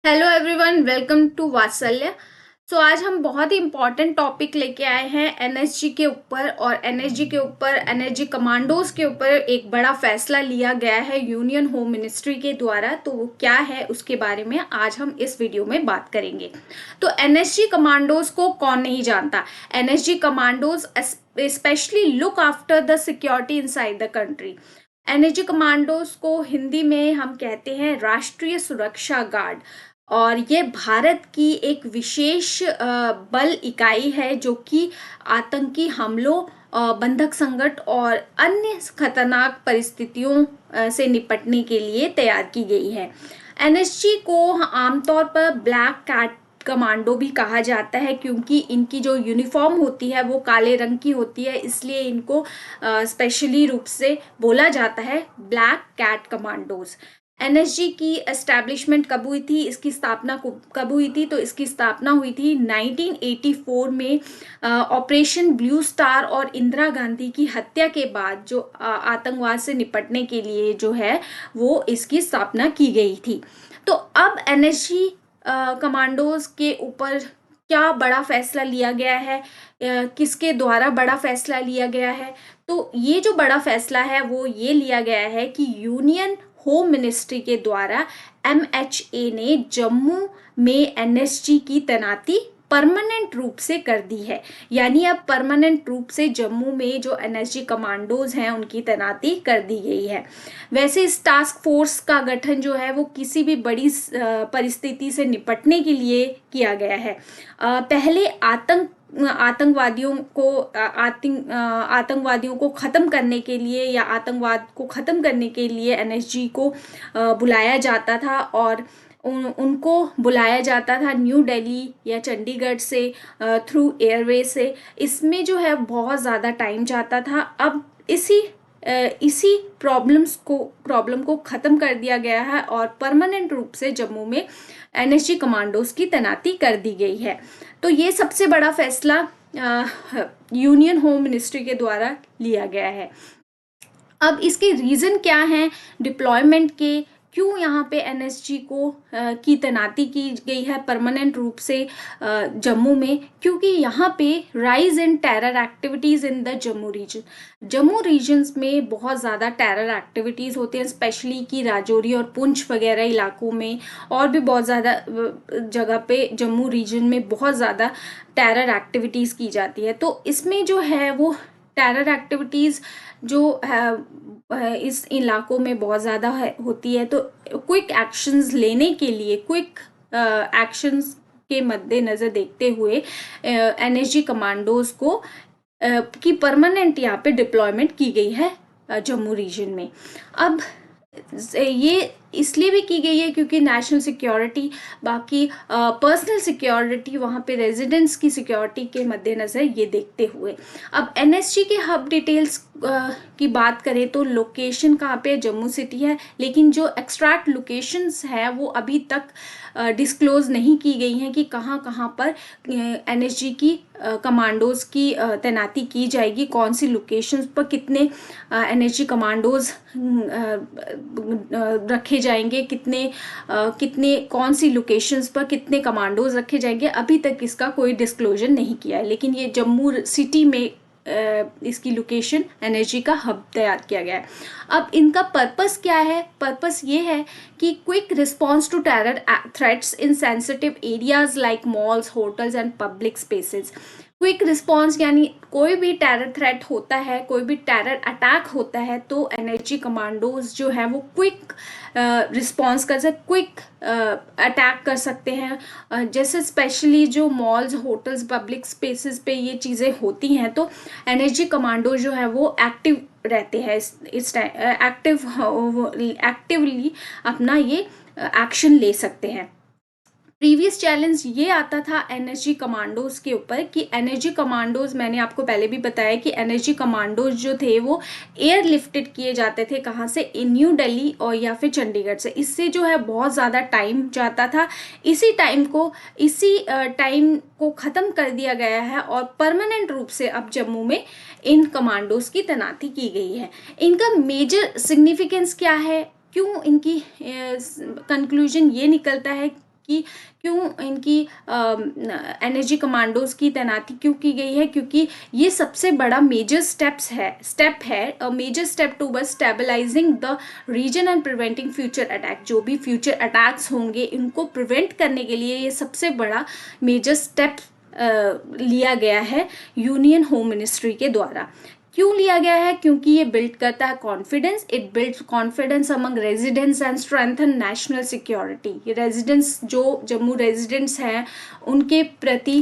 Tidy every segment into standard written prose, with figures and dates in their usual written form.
Hello everyone, welcome to वात्सल्य। आज हम बहुत ही इम्पोर्टेंट टॉपिक लेके आए हैं एनएसजी के ऊपर। और एनएसजी के ऊपर, एनएसजी कमांडोज के ऊपर एक बड़ा फैसला लिया गया है यूनियन होम मिनिस्ट्री के द्वारा। तो वो क्या है उसके बारे में आज हम इस वीडियो में बात करेंगे। तो एनएसजी कमांडोज को कौन नहीं जानता। NSG commandos specially look after the security inside the country. NSG commandos को हिंदी में हम कहते हैं राष्ट्रीय सुरक्षा गार्ड। और ये भारत की एक विशेष बल इकाई है जो कि आतंकी हमलों, बंधक संकट और अन्य खतरनाक परिस्थितियों से निपटने के लिए तैयार की गई है। एनएसजी को आमतौर पर ब्लैक कैट कमांडो भी कहा जाता है, क्योंकि इनकी जो यूनिफॉर्म होती है वो काले रंग की होती है, इसलिए इनको स्पेशली रूप से बोला जाता है ब्लैक कैट कमांडोज। एनएसजी की एस्टैब्लिशमेंट कब हुई थी, इसकी स्थापना कब हुई थी? तो इसकी स्थापना हुई थी 1984 में ऑपरेशन ब्लू स्टार और इंदिरा गांधी की हत्या के बाद। जो आतंकवाद से निपटने के लिए जो है वो इसकी स्थापना की गई थी। तो अब एनएसजी कमांडोज के ऊपर क्या बड़ा फैसला लिया गया है, किसके द्वारा बड़ा फैसला लिया गया है? तो ये जो बड़ा फैसला है वो ये लिया गया है कि यूनियन होम मिनिस्ट्री के द्वारा एमएचए ने जम्मू में एनएसजी की तैनाती परमानेंट रूप से कर दी है। यानी अब परमानेंट रूप से जम्मू में जो एनएसजी कमांडोज हैं उनकी तैनाती कर दी गई है। वैसे इस टास्क फोर्स का गठन जो है वो किसी भी बड़ी परिस्थिति से निपटने के लिए किया गया है। पहले आतंकवादियों को खत्म करने के लिए या आतंकवाद को खत्म करने के लिए एनएसजी को बुलाया जाता था। और उनको बुलाया जाता था न्यू दिल्ली या चंडीगढ़ से थ्रू एयरवे से। इसमें जो है बहुत ज़्यादा टाइम जाता था। अब इसी प्रॉब्लम को ख़त्म कर दिया गया है और परमानेंट रूप से जम्मू में एनएसजी कमांडोज की तैनाती कर दी गई है। तो ये सबसे बड़ा फैसला यूनियन होम मिनिस्ट्री के द्वारा लिया गया है। अब इसके रीज़न क्या हैं डिप्लॉयमेंट के, क्यों यहाँ पे एनएसजी को की तैनाती की गई है परमानेंट रूप से जम्मू में? क्योंकि यहाँ पे rise in terror activities in the Jammu regions में बहुत ज़्यादा टेरर एक्टिविटीज़ होते हैं, स्पेशली कि राजौरी और पुंछ वगैरह इलाकों में, और भी बहुत ज़्यादा जगह पे जम्मू रीजन में बहुत ज़्यादा टेरर एक्टिविटीज़ की जाती है। तो इसमें जो है वो टेरर एक्टिविटीज़ जो है इस इलाकों में बहुत ज़्यादा होती है। तो क्विक एक्शंस लेने के लिए, क्विक एक्शंस के मद्देनज़र देखते हुए एनएसजी कमांडोज को की परमानेंट यहाँ पे डिप्लॉयमेंट की गई है जम्मू रीजन में। अब ये इसलिए भी की गई है क्योंकि नेशनल सिक्योरिटी, बाकी पर्सनल सिक्योरिटी, वहाँ पे रेजिडेंट्स की सिक्योरिटी के मद्देनज़र ये देखते हुए। अब एनएसजी के हब डिटेल्स की बात करें तो लोकेशन कहाँ पे? जम्मू सिटी है, लेकिन जो एक्सट्रैक्ट लोकेशंस है वो अभी तक डिस्क्लोज नहीं की गई हैं कि कहाँ कहाँ पर एनएसजी की कमांडोज की तैनाती की जाएगी, कौन सी लोकेशंस पर कितने एनएसजी कमांडोज रखे जाएंगे, कितने कौन सी लोकेशंस पर कितने कमांडोज रखे जाएंगे, अभी तक इसका कोई डिस्क्लोजर नहीं किया है। लेकिन ये जम्मू सिटी में इसकी लोकेशन एनएसजी का हब तैयार किया गया है। अब इनका पर्पस क्या है? पर्पस ये है कि quick response to terror threats in sensitive areas like malls, hotels and public spaces. Quick response यानी कोई भी टेरर थ्रेट होता है, कोई भी टेरर अटैक होता है तो एनएसजी कमांडोज जो है वो क्विक रिस्पॉन्स कर सकते, क्विक अटैक कर सकते हैं। जैसे स्पेशली जो मॉल्स, होटल्स, पब्लिक स्पेसेस पे ये चीज़ें होती हैं तो एनएसजी कमांडो जो है वो एक्टिव रहते हैं, इस टाइम एक्टिवली अपना ये एक्शन ले सकते हैं। प्रीवियस चैलेंज ये आता था एनएसजी कमांडोज के ऊपर कि एनएसजी कमांडोज, मैंने आपको पहले भी बताया कि एनएसजी कमांडोज जो थे वो एयर लिफ्टेड किए जाते थे, कहाँ से? न्यू दिल्ली और या फिर चंडीगढ़ से। इससे जो है बहुत ज़्यादा टाइम जाता था। इसी टाइम को ख़त्म कर दिया गया है और परमानेंट रूप से अब जम्मू में इन कमांडोज की तैनाती की गई है। इनका मेजर सिग्निफिकेंस क्या है? क्यों इनकी कंक्लूजन ये निकलता है कि क्यों इनकी एनर्जी कमांडोज की तैनाती क्यों की गई है, क्योंकि ये सबसे बड़ा मेजर स्टेप है major step towards stabilising the region and preventing future attack. जो भी फ्यूचर अटैक्स होंगे इनको प्रिवेंट करने के लिए ये सबसे बड़ा मेजर स्टेप लिया गया है यूनियन होम मिनिस्ट्री के द्वारा। क्यों लिया गया है? क्योंकि ये बिल्ड करता है confidence, it builds confidence among residents and strengthen national security. ये रेजिडेंट्स जो जम्मू रेजिडेंट्स हैं उनके प्रति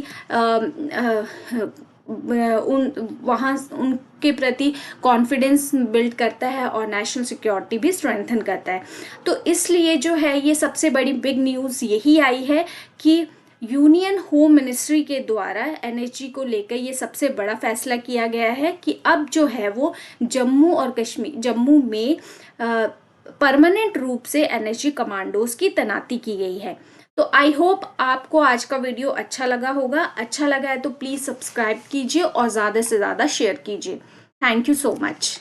उनके प्रति कॉन्फिडेंस बिल्ड करता है और नेशनल सिक्योरिटी भी स्ट्रेंथन करता है। तो इसलिए जो है ये सबसे बड़ी बिग न्यूज़ यही आई है कि यूनियन होम मिनिस्ट्री के द्वारा एनएचजी को लेकर ये सबसे बड़ा फैसला किया गया है कि अब जो है वो जम्मू में परमानेंट रूप से एनएचजी कमांडोज की तैनाती की गई है। तो आई होप आपको आज का वीडियो अच्छा लगा होगा। अच्छा लगा है तो प्लीज़ सब्सक्राइब कीजिए और ज़्यादा से ज़्यादा शेयर कीजिए। Thank you so much.